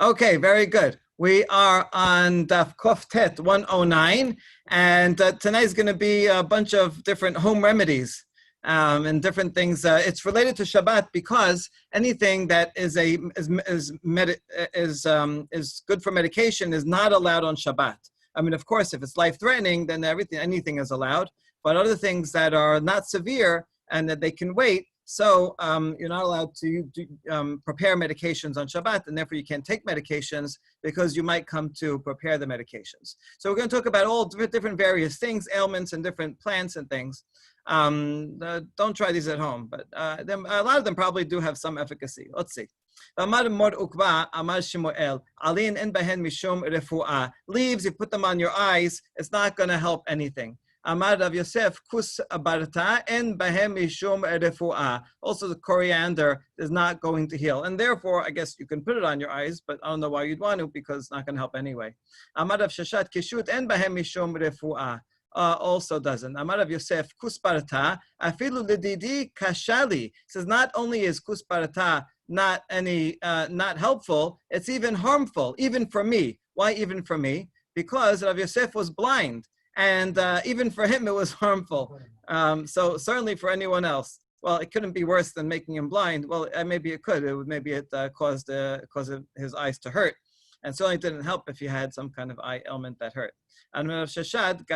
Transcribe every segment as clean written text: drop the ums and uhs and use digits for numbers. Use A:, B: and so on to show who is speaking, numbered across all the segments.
A: Okay, very good. We are on Daf Koftet 109, and tonight is going to be a bunch of different home remedies and different things. It's related to Shabbat because anything that is good for medication is not allowed on Shabbat. I mean, of course, if it's life-threatening, then anything is allowed. But other things that are not severe and that they can wait. So you're not allowed to prepare medications on Shabbat, and therefore you can't take medications because you might come to prepare the medications. So we're going to talk about all different various things, ailments, and different plants and things. Don't try these at home, but a lot of them probably do have some efficacy. Let's see. Leaves, you put them on your eyes, it's not going to help anything. Amar Rav Yosef, kus barta en bahem mishum refuah. Also, the coriander is not going to heal, and therefore, I guess you can put it on your eyes, but I don't know why you'd want to because it's not going to help anyway. Amar Rav Shashat, kishut en bahem mishum refuah. Also doesn't. Amar Rav Yosef, kus barta afilu lididi kashali. Says not only is kus barta not helpful, it's even harmful, even for me. Why even for me? Because Rav Yosef was blind. And even for him, it was harmful. So certainly for anyone else, well, it couldn't be worse than making him blind. Well, maybe it could. Maybe it caused his eyes to hurt. And certainly it didn't help if he had some kind of eye ailment that hurt. And Shashad,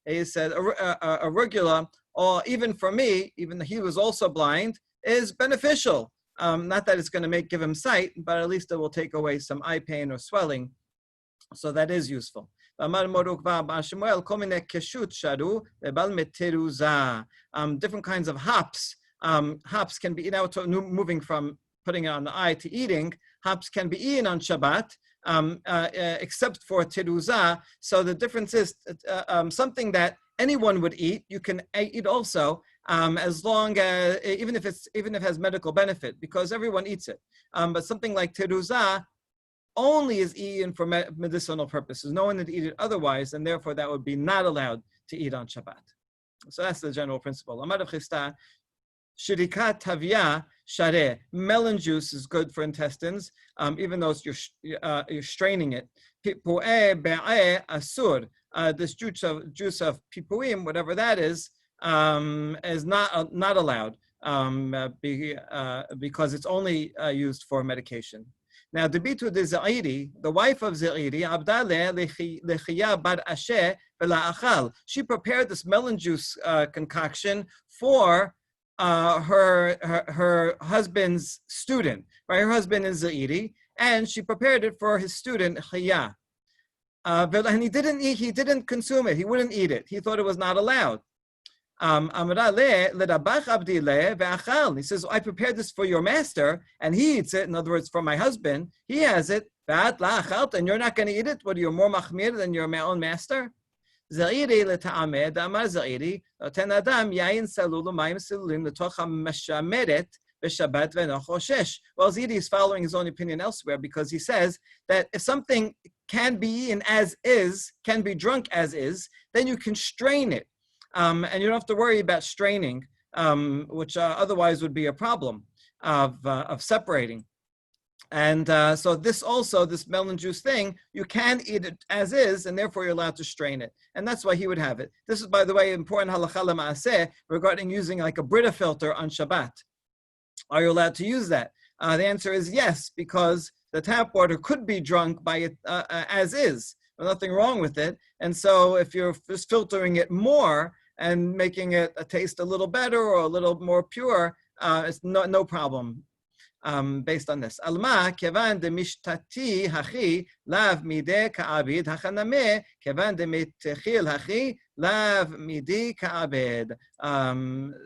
A: he said, a regular, or even for me, even though he was also blind, is beneficial. Not that it's going to give him sight, but at least it will take away some eye pain or swelling. So that is useful. Different kinds of hops. Hops can be eaten, moving from putting it on the eye to eating. Hops can be eaten on Shabbat, except for teruzah. So the difference is something that anyone would eat, you can eat also, as long as even if it has medical benefit, because everyone eats it. But something like teruzah only is eaten for medicinal purposes. No one would eat it otherwise, and therefore that would be not allowed to eat on Shabbat. So that's the general principle. Amar Rav Chisda, shirikat tavia shareh. Melon juice is good for intestines, even though you're straining it. Pipu'eh be'eh asur. This juice of pipuim, whatever that is not allowed because it's only used for medication. Now, the Debitu de Za'iri, the wife of Za'iri, Abdaleh lechiya bar ashe v'la'achal. She prepared this melon juice concoction for her husband's student. Right, her husband is Za'iri, and she prepared it for his student Chiya. And he didn't consume it. He wouldn't eat it. He thought it was not allowed. He says, I prepared this for your master, and he eats it. In other words, for my husband, he has it. And you're not going to eat it? What, you're more machmir than your own master? Well, Ziri is following his own opinion elsewhere because he says that if something can be eaten as is, can be drunk as is, then you can strain it. And you don't have to worry about straining, which otherwise would be a problem of separating. And so this melon juice thing, you can eat it as is, and therefore you're allowed to strain it. And that's why he would have it. This is, by the way, important halacha l'maaseh regarding using like a Brita filter on Shabbat. Are you allowed to use that? The answer is yes, because the tap water could be drunk by it as is. There's nothing wrong with it. And so if you're just filtering it more and making it taste a little better or a little more pure, it's no problem based on this. Alma kevan de mishtati hachi lav mide ka'abid hachaname kevan de mitchil hachi lav midi ka'abed.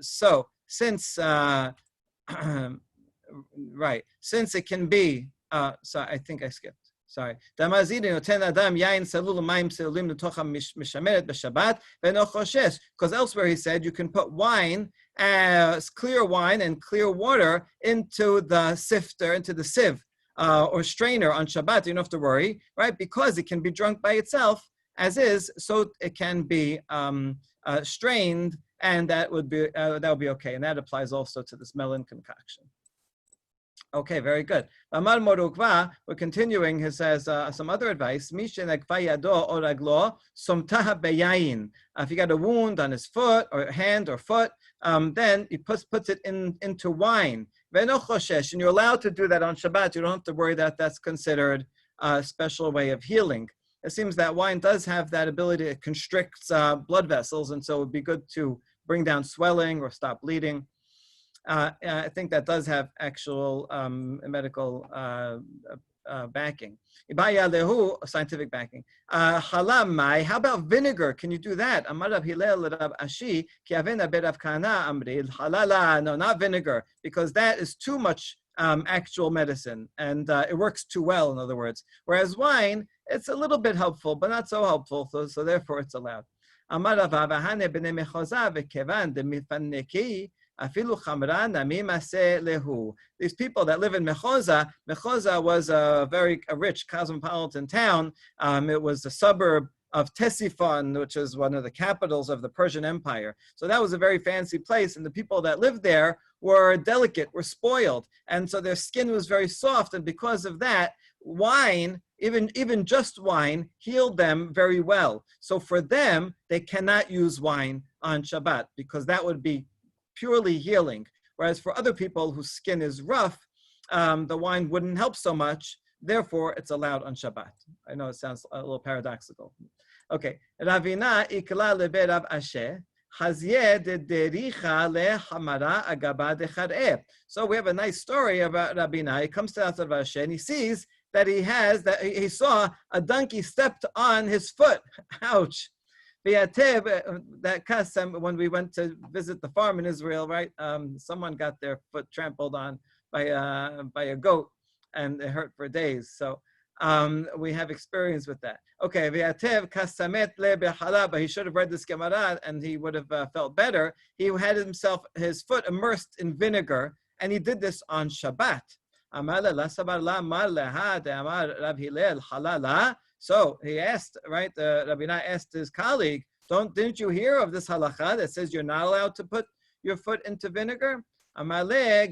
A: So since right, since it can be, so I think I skipped. Sorry. Because elsewhere he said you can put wine, clear wine and clear water into the sifter, into the sieve or strainer on Shabbat. You don't have to worry, right? Because it can be drunk by itself as is, so it can be strained, and that would be okay. And that applies also to this melon concoction. Okay, very good. Amar Morukva, we're continuing. He says some other advice. If you got a wound on his foot or hand or foot, then he puts it into wine. And you're allowed to do that on Shabbat. You don't have to worry that that's considered a special way of healing. It seems that wine does have that ability. It constricts blood vessels, and so it would be good to bring down swelling or stop bleeding. I think that does have actual medical backing. Scientific backing. Halamai, how about vinegar? Can you do that? No, not vinegar, because that is too much actual medicine, and it works too well, in other words. Whereas wine, it's a little bit helpful, but not so helpful, so therefore it's allowed. These people that live in Mechoza was a very rich cosmopolitan town. It was a suburb of Ctesiphon, which is one of the capitals of the Persian Empire. So that was a very fancy place, and the people that lived there were delicate, were spoiled, and so their skin was very soft, and because of that, wine, even just wine, healed them very well. So for them, they cannot use wine on Shabbat, because that would be purely healing. Whereas for other people whose skin is rough, the wine wouldn't help so much. Therefore, it's allowed on Shabbat. I know it sounds a little paradoxical. Okay. Ravina ikla lebe Rav Asher. So we have a nice story about Rabina. He comes to Rav Asher and he sees that he saw a donkey stepped on his foot. Ouch. That custom, when we went to visit the farm in Israel, right? Someone got their foot trampled on by a goat, and it hurt for days. So we have experience with that. Okay, but he should have read this Gemara, and he would have felt better. He had his foot immersed in vinegar, and he did this on Shabbat. So he asked, right? Rabbi asked his colleague, didn't you hear of this halacha that says you're not allowed to put your foot into vinegar? No, the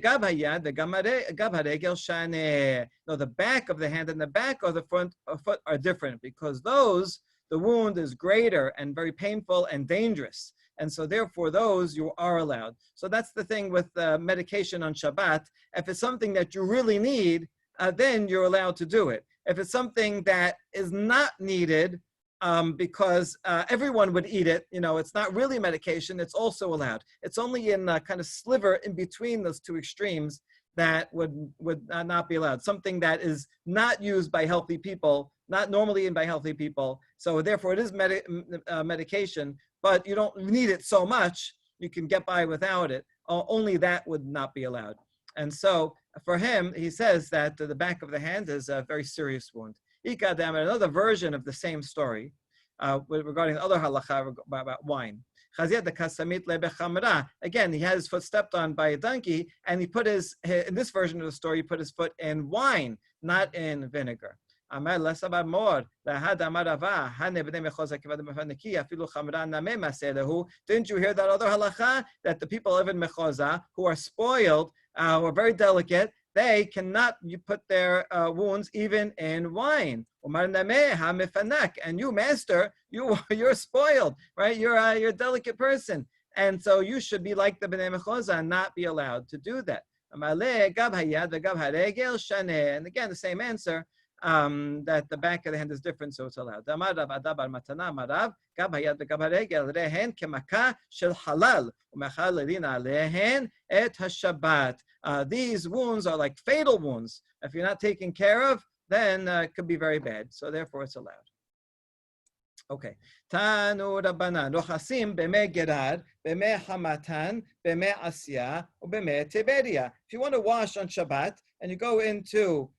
A: back of the hand and the back of the front foot are different, because the wound is greater and very painful and dangerous. And so therefore those you are allowed. So that's the thing with medication on Shabbat. If it's something that you really need, then you're allowed to do it. If it's something that is not needed because everyone would eat it, it's not really medication, it's also allowed. It's only in a kind of sliver in between those two extremes that would not be allowed. Something that is not used by healthy people, not normally in by healthy people. So therefore it is medication, but you don't need it so much, you can get by without it. Only that would not be allowed. And so for him, he says that the back of the hand is a very serious wound. Another version of the same story regarding the other halacha about wine. Again, he had his foot stepped on by a donkey, and he put in this version of the story, he put his foot in wine, not in vinegar. Didn't you hear of that other halacha, that the people live in Mechoza who are spoiled, who are very delicate, they cannot put their wounds even in wine? And you, master, you're spoiled, right? You're a delicate person, and so you should be like the Bnei Mechoza and not be allowed to do that. And again, the same answer. That the back of the hand is different, so it's allowed. These wounds are like fatal wounds. If you're not taken care of, then it could be very bad. So therefore, it's allowed. Okay. Tanu Rabbanan Rochasim b'mei Gerad, b'mei Hamatan, b'mei Asya, or b'mei Tiberia. If you want to wash on Shabbat and you go into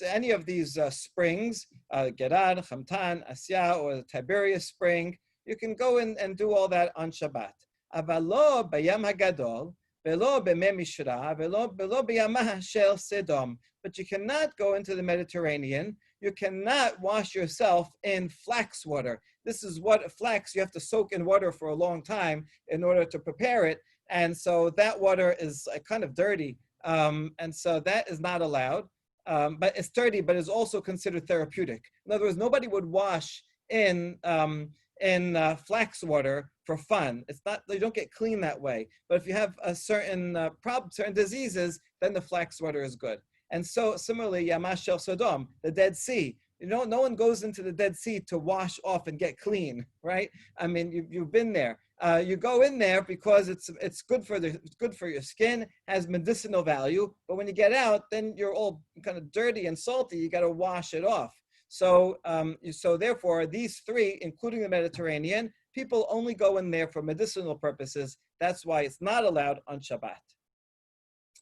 A: any of these springs, Gerad, Hamtan, Asya, or the Tiberias spring, you can go in and do all that on Shabbat. Avalo b'yam hagadol, velo b'mei Mishra, velo b'yamah shel Sedom. But you cannot go into the Mediterranean. You cannot wash yourself in flax water. This is what flax, you have to soak in water for a long time in order to prepare it. And so that water is kind of dirty. And so that is not allowed. But it's dirty, but it's also considered therapeutic. In other words, nobody would wash in flax water for fun. It's not, you don't get clean that way. But if you have a certain certain diseases, then the flax water is good. And so similarly, Yamash el Sodom, the Dead Sea. No one goes into the Dead Sea to wash off and get clean, right? I mean, you've been there. You go in there because it's good for your skin, has medicinal value. But when you get out, then you're all kind of dirty and salty. You got to wash it off. So therefore, these three, including the Mediterranean, people only go in there for medicinal purposes. That's why it's not allowed on Shabbat.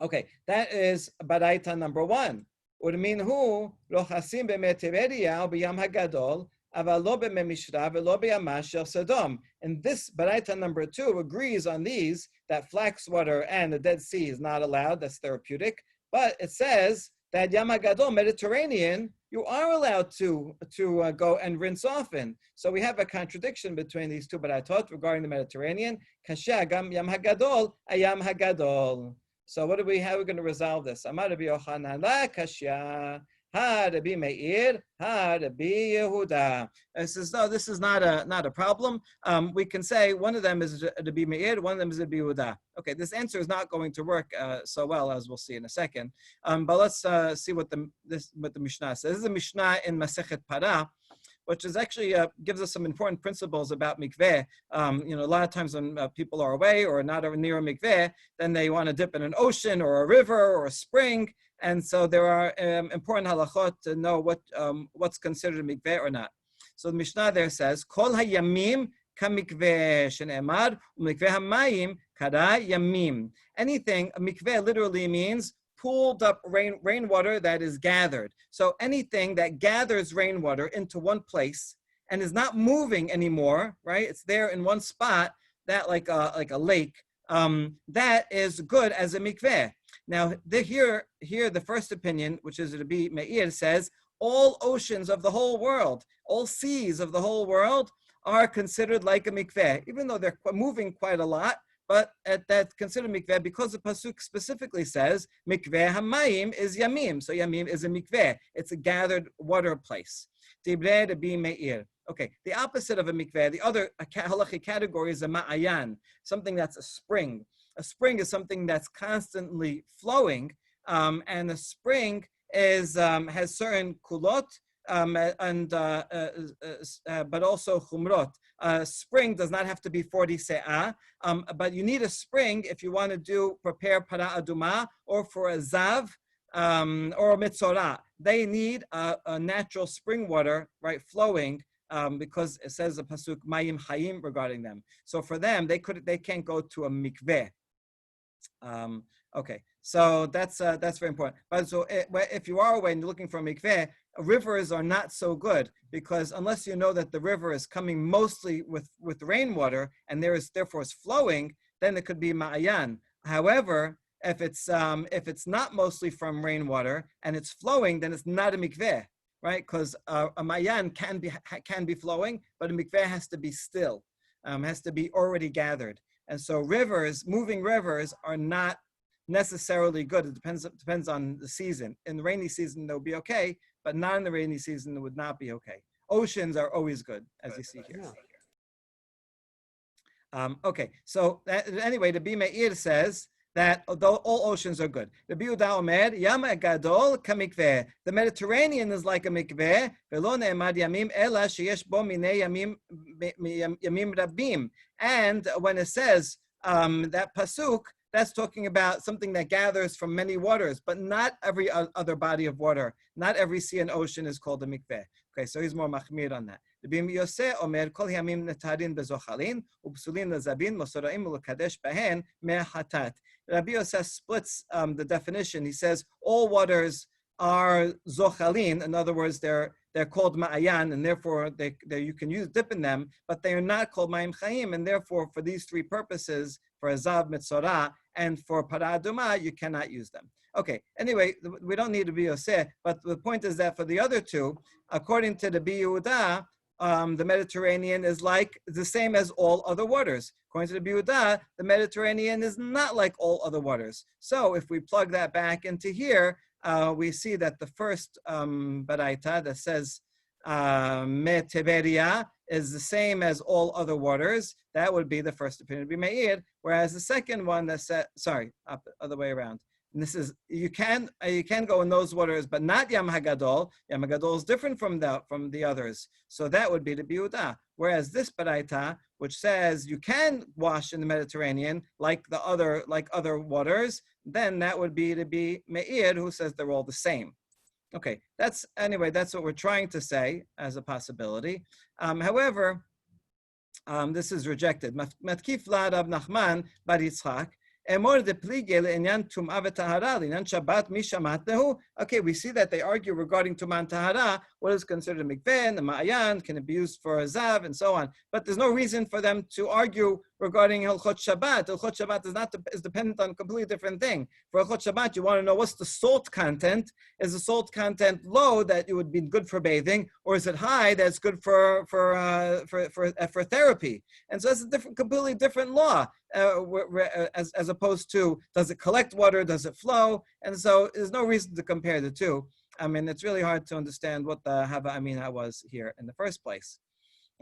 A: Okay, that is baraita number one. Urminhu lo chasim b'metiberia b'yam hagadol aval lo b'memishra v'lo b'yamash shel Sodom. And this baraita number two agrees on these, that flax water and the Dead Sea is not allowed. That's therapeutic. But it says that Yam HaGadol, Mediterranean, you are allowed to go and rinse off in. So we have a contradiction between these two baraitot regarding the Mediterranean. Kasha gam Yam HaGadol, Ayam HaGadol. So how are we going to resolve this? Amar Rabbi Yochanan la kasha, ha Rabbi Meir, ha Rabbi Yehuda. It says no, this is not a problem. We can say one of them is Rabbi Meir, one of them is Rabbi Yehuda. Okay, this answer is not going to work so well, as we'll see in a second. But let's see what the Mishnah says. This is a Mishnah in Masechet Parah, which is actually gives us some important principles about mikveh. A lot of times when people are away or not near a mikveh, then they want to dip in an ocean or a river or a spring. And so there are important halachot to know what's considered a mikveh or not. So the Mishnah there says, Kol hayamim kamikveh shene'emar, u'mikveh hamayim kara yamim. Anything, a mikveh literally means pooled up rainwater that is gathered. So anything that gathers rainwater into one place and is not moving anymore, right? It's there in one spot, that like a lake, that is good as a mikveh. Now, here the first opinion, which is Rabbi Meir, says all oceans of the whole world, all seas of the whole world are considered like a mikveh, even though they're moving quite a lot. But that's considered mikveh because the pasuk specifically says mikveh hamayim is yamim. So yamim is a mikveh. It's a gathered water place. Divrei Rabbi Meir. Okay, the opposite of a mikveh, the other halachic category is a ma'ayan, something that's a spring. A spring is something that's constantly flowing, and a spring is has certain kulot, but also chumrot. Spring does not have to be 40 se'ah, but you need a spring if you want to prepare para aduma or for a zav or a mitzorah. They need a natural spring water, right, flowing, because it says the pasuk mayim hayim regarding them. So for them, they can't go to a mikveh. Okay, so that's very important. But so if you are away and you're looking for a mikveh, rivers are not so good, because unless you know that the river is coming mostly with rainwater and therefore is flowing, then it could be ma'ayan. However, if it's not mostly from rainwater and it's flowing, then it's not a mikveh, right? Because a ma'ayan can be flowing, but a mikveh has to be still, has to be already gathered. And so moving rivers are not necessarily good. It depends on the season. In the rainy season, they'll be okay, but not in the rainy season, it would not be okay. Oceans are always good, as you see here. Okay, so anyway, the Rabbi Meir says that although all oceans are good, the Yehuda Omer, Yam Gadol kamikveh. The Mediterranean is like a mikveh. Velo ne'emad yamim ela sheyesh bo minei yamim rabim. And when it says that pasuk, that's talking about something that gathers from many waters, but not every other body of water. Not every sea and ocean is called a mikveh. Okay, so he's more machmir on that. Rabbi Yosef Omer kol yamim netarin bezochalin upsulin lezabin mosoraim ulekadesh behen me'hatat. Rabbi Yosef splits the definition. He says all waters are zochalin. In other words, they're called ma'ayan, and therefore you can dip in them, but they are not called ma'im chayim, and therefore for these three purposes, for azav, mitzorah, and for para aduma, you cannot use them. Okay, anyway, we don't need to be Yoseh, but the point is that for the other two, according to the Yehuda, the Mediterranean is like the same as all other waters. According to the Biuda, the Mediterranean is not like all other waters. So if we plug that back into here, we see that the first baraita that says me Tiberia is the same as all other waters. That would be the first opinion to be Meir. Whereas the second one that said, other way around. And this is you can go in those waters, but not Yam Hagadol. Yam Hagadol is different from the others, so that would be the Biuda. Whereas this Baraita, which says you can wash in the Mediterranean like other waters, then that would be to be Meir, who says they're all the same. Okay, that's what we're trying to say as a possibility. However, this is rejected. Matkif la Rab Nachman bar Yitzchak. Okay, we see that they argue regarding Tuman Tahara, what is considered a mikveh, the ma'ayan, can it be used for a zav, and so on. But there's no reason for them to argue regarding Hilchot Shabbat. Hilchot Shabbat is dependent on a completely different thing. For Hilchot Shabbat, you want to know what's the salt content. Is the salt content low that it would be good for bathing, or is it high that's good for therapy? And so it's a completely different law. As opposed to, does it collect water, does it flow? And so there's no reason to compare the two. I mean, it's really hard to understand what the Hava Amina was here in the first place.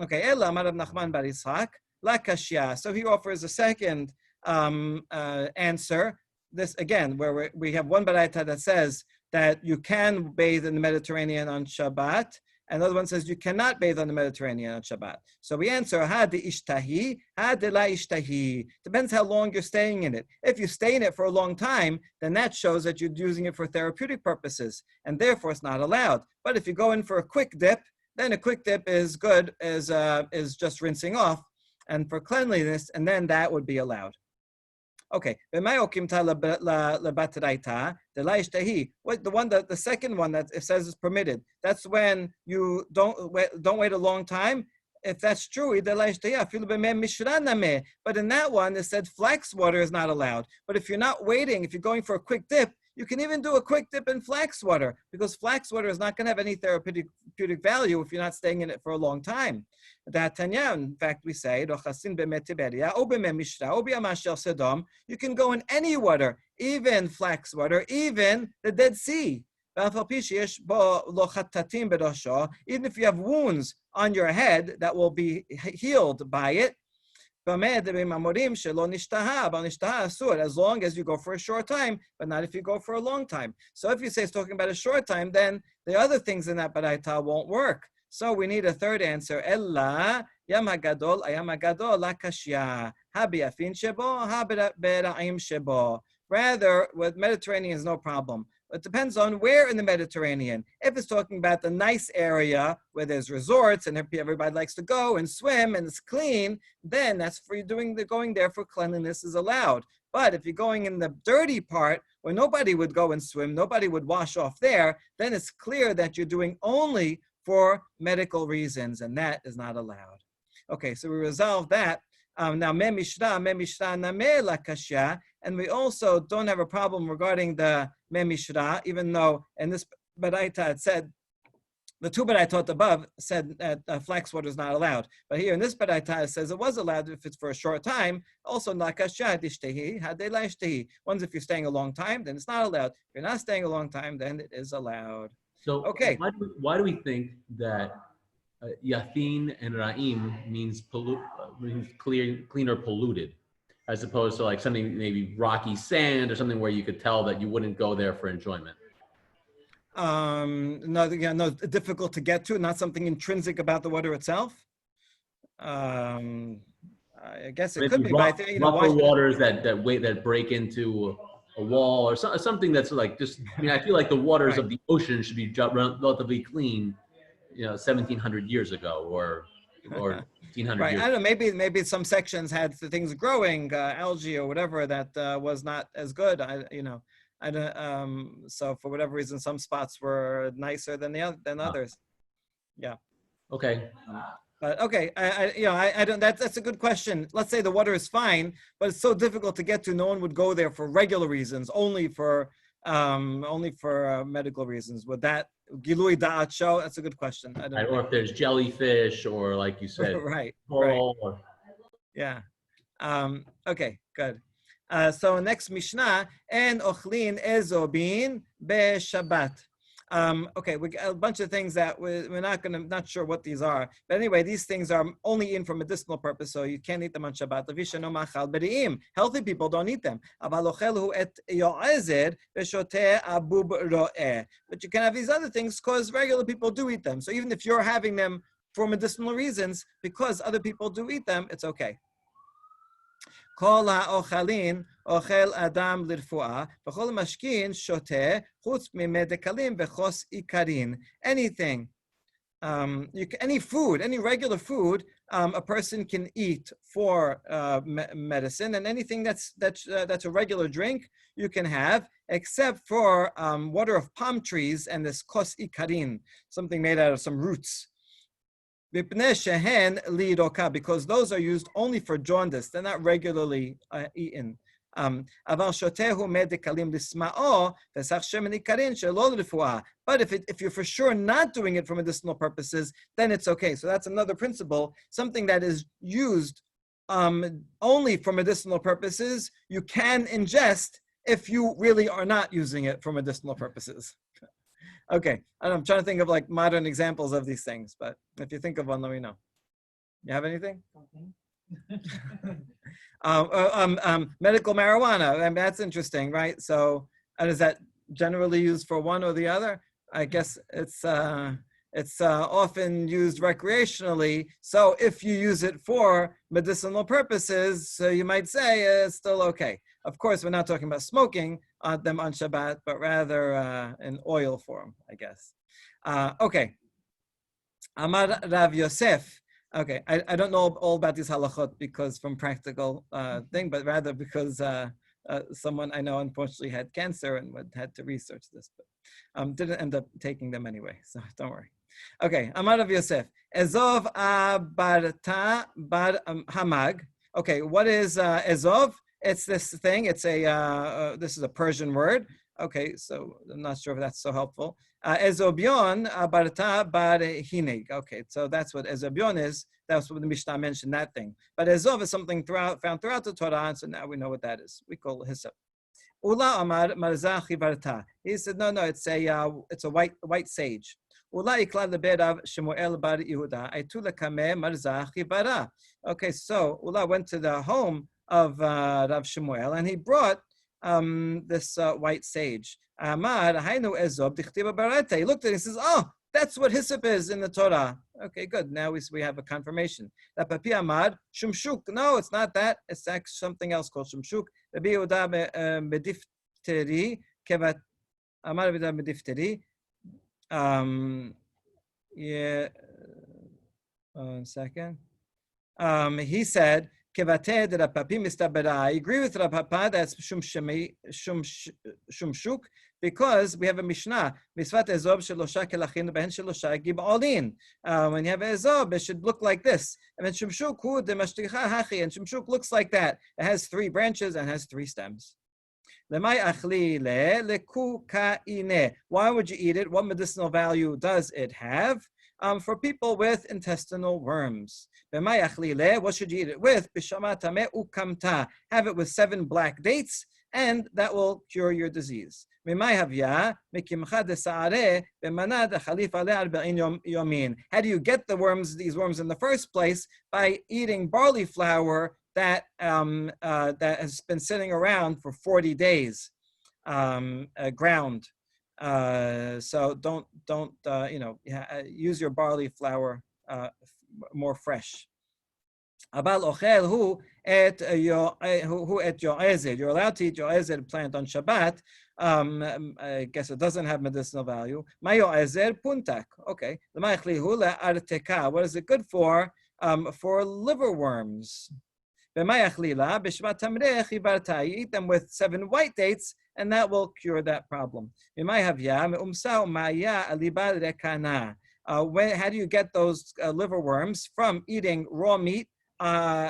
A: Okay, Ela Marav Nachman bar Yitzchak, la kashya. So he offers a second answer. This again, where we have one baraita that says that you can bathe in the Mediterranean on Shabbat, another one says you cannot bathe on the Mediterranean on Shabbat. So we answer, ha de ishtahi, ha de la ishtahi. Depends how long you're staying in it. If you stay in it for a long time, then that shows that you're using it for therapeutic purposes, and therefore it's not allowed. But if you go in for a quick dip, then a quick dip is good, is just rinsing off, and for cleanliness, and then that would be allowed. Okay, the second one that it says is permitted. That's when you don't wait a long time. If that's true, but in that one it said flax water is not allowed. But if you're not waiting, if you're going for a quick dip, you can even do a quick dip in flax water, because flax water is not going to have any therapeutic value if you're not staying in it for a long time. In fact, we say, you can go in any water, even flax water, even the Dead Sea. Even if you have wounds on your head that will be healed by it, as long as you go for a short time, but not if you go for a long time. So if you say it's talking about a short time, then the other things in that baraita won't work. So we need a third answer. Ella yam hagadol la kashya habiyafin shebo haberaim shebo. Rather, with Mediterranean is no problem. It depends on where in the Mediterranean. If it's talking about the nice area where there's resorts and everybody likes to go and swim and it's clean, then that's for you going there for cleanliness is allowed. But if you're going in the dirty part where nobody would go and swim, nobody would wash off there, then it's clear that you're doing only for medical reasons, and that is not allowed. Okay, so we resolved that. Now, me mishra name la kashya, and we also don't have a problem regarding the me mishra, even though in this baraita it said, the two baraita above said that flax water is not allowed. But here in this baraita it says it was allowed if it's for a short time. Also, la kashya dishtahi, hade la ishtahi. Once if you're staying a long time, then it's not allowed. If you're not staying a long time, then it is allowed.
B: So
A: okay,
B: why do we think that Yathin and Ra'im means clean or polluted, as opposed to like something maybe rocky sand or something where you could tell that you wouldn't go there for enjoyment?
A: No, difficult to get to, not something intrinsic about the water itself. I guess it could be, but I think
B: rougher waters that break into a wall or something that's like just. I mean, I feel like the waters of the ocean should be relatively clean, 1,700 years ago or 1,500
A: right.
B: years.
A: I don't know. Maybe some sections had the things growing, algae or whatever that was not as good. I don't. So for whatever reason, some spots were nicer than others. Yeah.
B: Okay.
A: But okay, I don't. That's a good question. Let's say the water is fine, but it's so difficult to get to. No one would go there for regular reasons, only for only for medical reasons. Would that gilui da'at show? That's a good question. I don't
B: Right?
A: know.
B: Or if there's jellyfish, or like you said,
A: Right.
B: coral, or
A: Yeah. Okay, good. So next Mishnah, and ochlin ezobin be Shabbat. Okay, we got a bunch of things that we're not sure what these are. But anyway, these things are only in for medicinal purpose, so you can't eat them on Shabbat. Levisha no machal b'di'im. Healthy people don't eat them. Aval ochelhu et yo'ezer v'shoteh abub ro'eh. But you can have these other things because regular people do eat them. So even if you're having them for medicinal reasons, because other people do eat them, it's okay. כל האוכלים אוכל אדם לרפואה, וכל המשכין שותה חוץ ממי דקלים וכוס עיקרין. Anything, any food, any regular food, a person can eat for medicine, and anything that's a regular drink you can have, except for water of palm trees and this kos ikarin, something made out of some roots. Because those are used only for jaundice. They're not regularly eaten. But if you're for sure not doing it for medicinal purposes, then it's okay. So that's another principle. Something that is used only for medicinal purposes, you can ingest if you really are not using it for medicinal purposes. Okay, I'm trying to think of like modern examples of these things, but if you think of one, let me know. You have anything? Medical marijuana. I mean, that's interesting, right? So, is that generally used for one or the other? I guess it's often used recreationally. So, if you use it for medicinal purposes, so you might say it's still okay. Of course, we're not talking about smoking them on Shabbat, but rather in oil form, I guess. Okay. Amar Rav Yosef. Okay, I don't know all about these halachot because from practical thing, but rather because someone I know unfortunately had cancer and had to research this, but didn't end up taking them anyway, so don't worry. Okay, Amar Rav Yosef. Ezov abarta bar hamag. Okay, what is ezov? It's this thing. It's this is a Persian word. Okay, so I'm not sure if that's so helpful. Ezobion barta bar hinig. Okay, so that's what ezobion is. That's what the Mishnah mentioned, that thing. But ezov is something found throughout the Torah, and so now we know what that is. We call it hyssop. Ula amar marzachi barta. He said, no, it's a white sage. Ula ikla leberav Shemuel bar Yehuda. Aitu lekame marzachi bara. Okay, so Ula went to the home of Rav Shemuel, and he brought this white sage. Amar hainu ezob dichtiva barata. He looked at it and says, "Oh, that's what hyssop is in the Torah." Okay, good. Now we have a confirmation. Papi amar shumshuk. No, it's not that. It's actually something else called shumshuk. Rabbi Yehuda medifteri kevat amar Yehuda medifteri. Yeah. 1 second. He said. I agree with Rav Papa, that's shumshuk, because we have a Mishnah. When you have ezob, it should look like this. And then shumshuk looks like that. It has 3 branches and has 3 stems. Why would you eat it? What medicinal value does it have? For people with intestinal worms. What should you eat it with? Have it with 7 black dates, and that will cure your disease. How do you get these worms in the first place? By eating barley flour that has been sitting around for 40 days, ground. So don't use your barley flour more fresh. Abal ochel hu et yo'ezer. You're allowed to eat yo'ezer plant on Shabbat. I guess it doesn't have medicinal value. Ma yo'ezer puntak. Okay. What is it good for? For liver worms. You eat them with 7 white dates, and that will cure that problem. How do you get those liver worms? From eating raw meat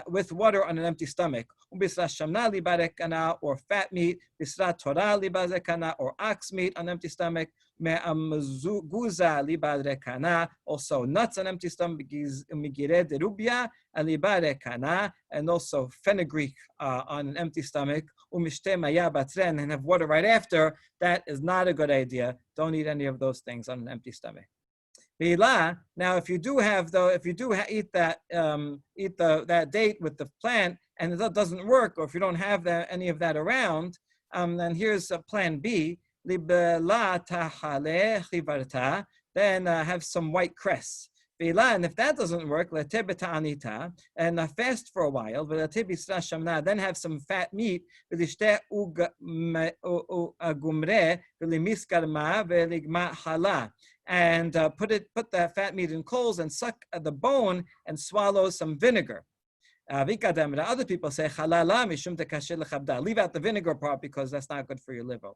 A: with water on an empty stomach. ubisra shamna libare kana, or fat meat, bisra Torah libare kana, or ox meat on empty stomach, me'amzuguza libare kana, also nuts on empty stomach, migire derubia libare kana, and also fenugreek on an empty stomach, umishte maya batren, and have water right after. That is not a good idea. Don't eat any of those things on an empty stomach. Now, if you do eat that date with the plant and it doesn't work, or if you don't have any of that around, then here's plan B. Then have some white cress. And if that doesn't work, and fast for a while, then have some fat meat, and put the fat meat in coals and suck the bone and swallow some vinegar. Other people say leave out the vinegar part because that's not good for your liver.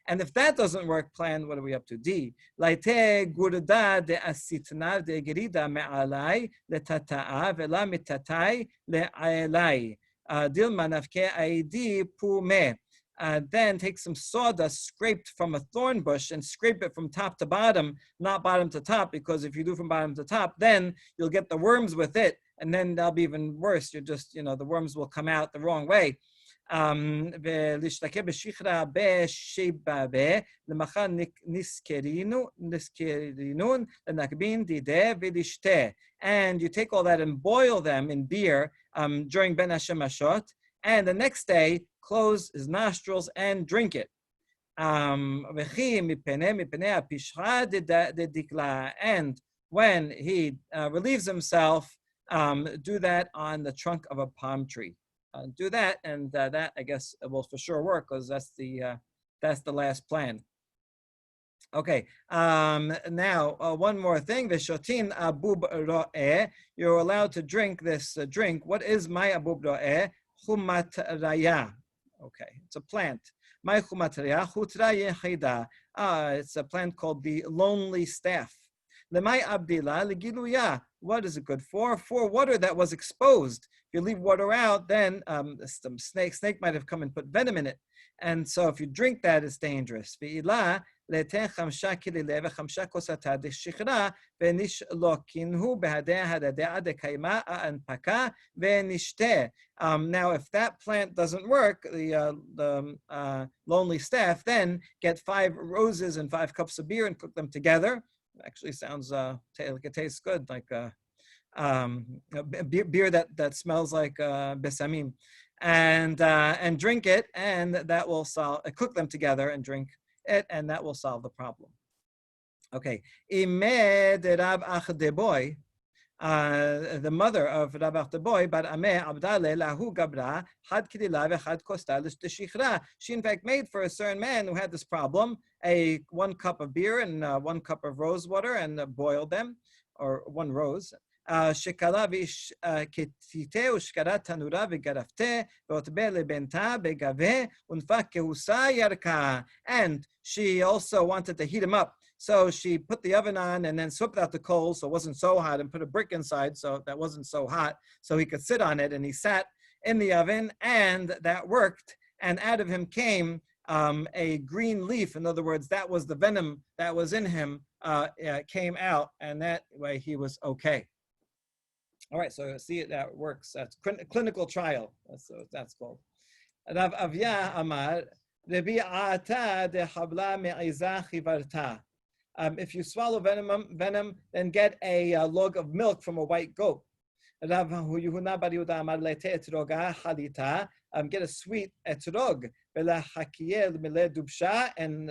A: And if that doesn't work, plan, what are we up to? D. Then take some sawdust scraped from a thorn bush and scrape it from top to bottom, not bottom to top, because if you do from bottom to top, then you'll get the worms with it, and then that'll be even worse. You're just, the worms will come out the wrong way. And you take all that and boil them in beer during Ben Hashemashot, and the next day close his nostrils and drink it. And when he relieves himself, do that on the trunk of a palm tree. Do that, and that, I guess, will for sure work, because that's the last plan. Okay. Now, one more thing. Veshotin abub ro'eh. You're allowed to drink this drink. What is my abub ro'eh? Chumat raya. Okay, it's a plant. My chumat raya, chutra yechida. It's a plant called the lonely staff. Lemay abdila legiluya. What is it good for? For water that was exposed. If you leave water out, then some snake might have come and put venom in it. And so if you drink that, it's dangerous. Now, if that plant doesn't work, the lonely staff, then get 5 roses and 5 cups of beer and cook them together. It actually sounds like it tastes good, like beer that smells like besamim, and drink it, and that will solve. Cook them together and drink it, and that will solve the problem. Okay, the mother of Rab Achteboy, Bar Ameh Abdaleh Lahu Gabra Had Kidila v'Had Kosta L'Shichra. She in fact made for a certain man who had this problem 1 cup of beer and 1 cup of rose water, and boiled them, or 1 rose. Shekala v'ketite ushkara tanura v'garafte v'otbe lebenta begave unfa kehusa yarka. And she also wanted to heat him up. So she put the oven on and then swept out the coals so it wasn't so hot, and put a brick inside so that wasn't so hot, so he could sit on it. And he sat in the oven, and that worked. And out of him came a green leaf. In other words, that was the venom that was in him came out, and that way he was okay. All right, so see that works. That's clinical trial. That's called. Rav Avya Amar Rebi'ata de Habla Me'iza Chivarta. If you swallow venom, then get a log of milk from a white goat. Rav Yehuda Bar Yehuda Amar Lete etroga halita. Get a sweet etrog, and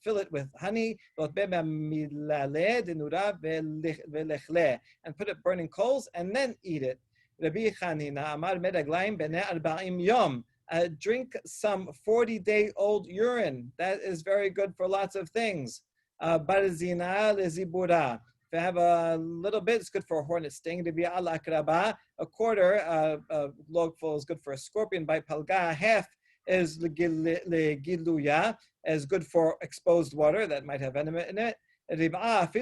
A: fill it with honey, and put it burning coals, and then eat it. Rabbi Chanina Amar Medaglaim b'nei 40 yom. Drink some 40-day-old urine. That is very good for lots of things. Barzina lezibura. If you have a little bit, it's good for a hornet sting. A quarter, a logful is good for a scorpion bite. Palga, half is legiluya, is good for exposed water that might have venom in it. If you have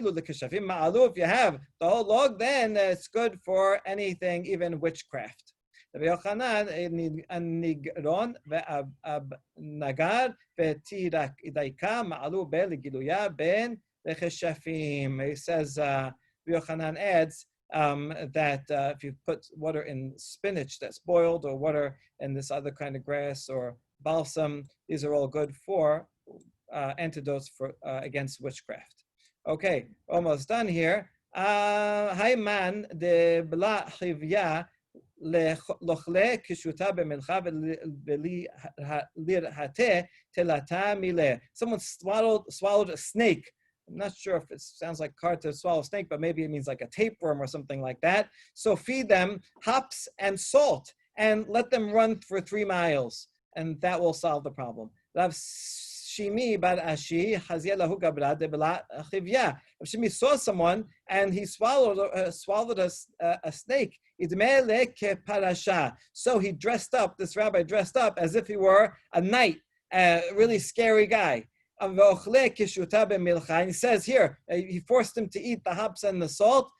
A: the whole log, then it's good for anything, even witchcraft. Rabbi Yochanan nigron nagar v'tidaika ma'alu be legiluya ben lecheshafim. He says, Rabbi Yochanan adds that if you put water in spinach that's boiled, or water in this other kind of grass, or balsam, these are all good for antidotes for against witchcraft. Okay, almost done here. Hayman de bla chivya lochle kishuta b'milcha v'lirhate telata mile. Someone swallowed a snake. I'm not sure if it sounds like hard to swallow a snake, but maybe it means like a tapeworm or something like that. So feed them hops and salt and let them run for 3 miles, and that will solve the problem. Rav Shimi bar Ashi Chazia lahu gabra de bela chivya. Rav Shimi saw someone and he swallowed a snake. Idme le parasha. So he dressed up. This rabbi dressed up as if he were a knight, a really scary guy. And he says here, he forced him to eat the hops and the salt.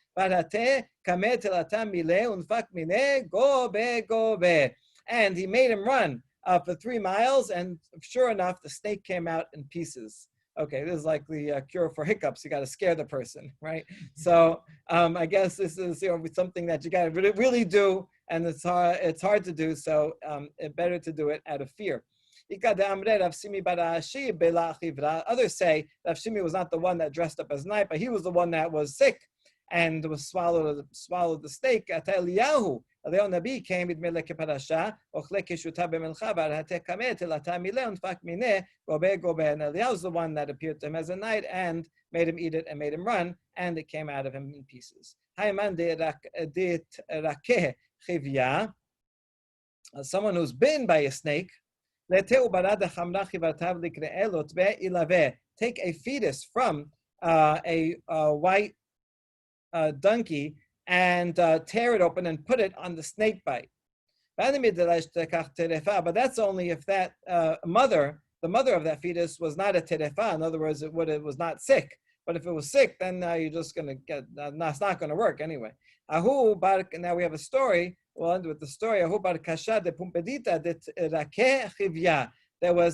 A: And he made him run for 3 miles, and sure enough, the snake came out in pieces. Okay, this is like the cure for hiccups. You got to scare the person, right? So I guess this is something that you got to really do, and it's hard to do. So it's better to do it out of fear. Others say Rav Shimi was not the one that dressed up as night, but he was the one that was sick and was swallowed the snake. Eliyahu Nabi came with Melech Parasha, Ochle Kishuta B'Melcha, Barate Kameh Telata Mile Unfak Mine Gobe Gobe. And Eliyahu was the one that appeared to him as a knight and made him eat it and made him run, and it came out of him in pieces. Hayman de Rakeh Chivya, someone who's bitten by a snake. Take a fetus from a white donkey and tear it open and put it on the snake bite. But that's only if that the mother of that fetus was not a terefa. In other words, it was not sick. But if it was sick, then you're just going to get, it's not going to work anyway. Now we have a story. We'll end with the story. There was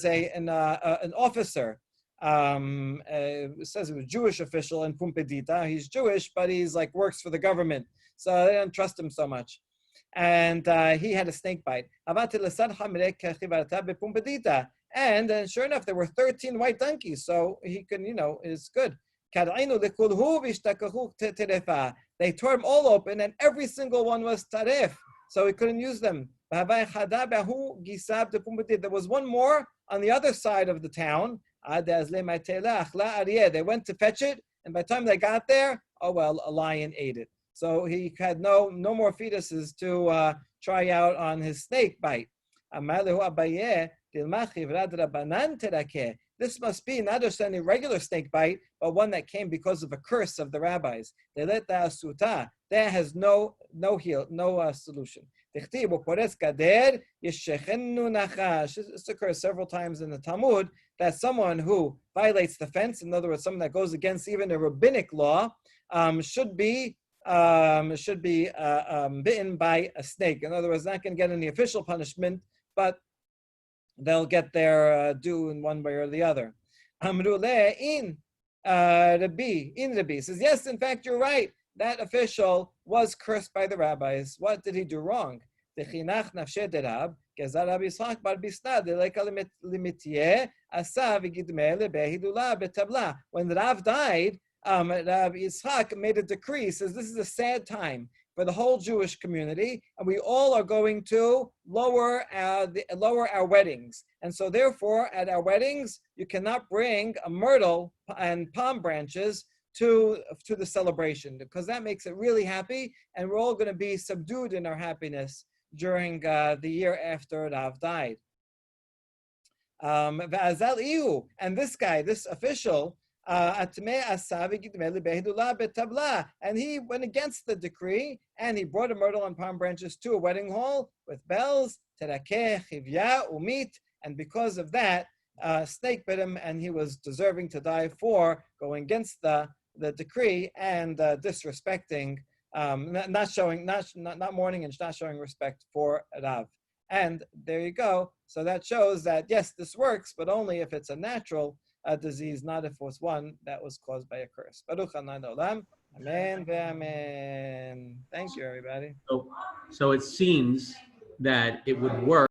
A: an officer. It says he was a Jewish official in Pumbedita. He's Jewish, but he's like works for the government, so they don't trust him so much. And he had a snake bite. And sure enough, there were 13 white donkeys, so he can, it's good. They tore them all open, and every single one was taref, so he couldn't use them. There was one more on the other side of the town. They went to fetch it, and by the time they got there, a lion ate it. So he had no more fetuses to try out on his snake bite. This must be not just any regular snake bite, but one that came because of a curse of the rabbis. That has no solution. This occurs several times in the Talmud, that someone who violates the fence, in other words, someone that goes against even a rabbinic law, should be bitten by a snake. In other words, not going to get any official punishment, but they'll get their due in one way or the other. Rabbi says, yes, in fact, you're right. That official was cursed by the rabbis. What did he do wrong? When the Rav died, Rav Yitzchak made a decree, says this is a sad time for the whole Jewish community, and we all are going to lower our weddings. And so therefore, at our weddings, you cannot bring a myrtle and palm branches to the celebration, because that makes it really happy, and we're all going to be subdued in our happiness during the year after Rav died. And this guy, this official, and he went against the decree, and he brought a myrtle and palm branches to a wedding hall with bells, and because of that, snake bit him, and he was deserving to die for going against the decree and disrespecting not mourning and not showing respect for Rav. And there you go. So that shows that yes, this works, but only if it's a natural disease, not if it was one that was caused by a curse. Baruch Adonai Olam. Amen. Amen. Thank you, everybody.
B: So it seems that it would work.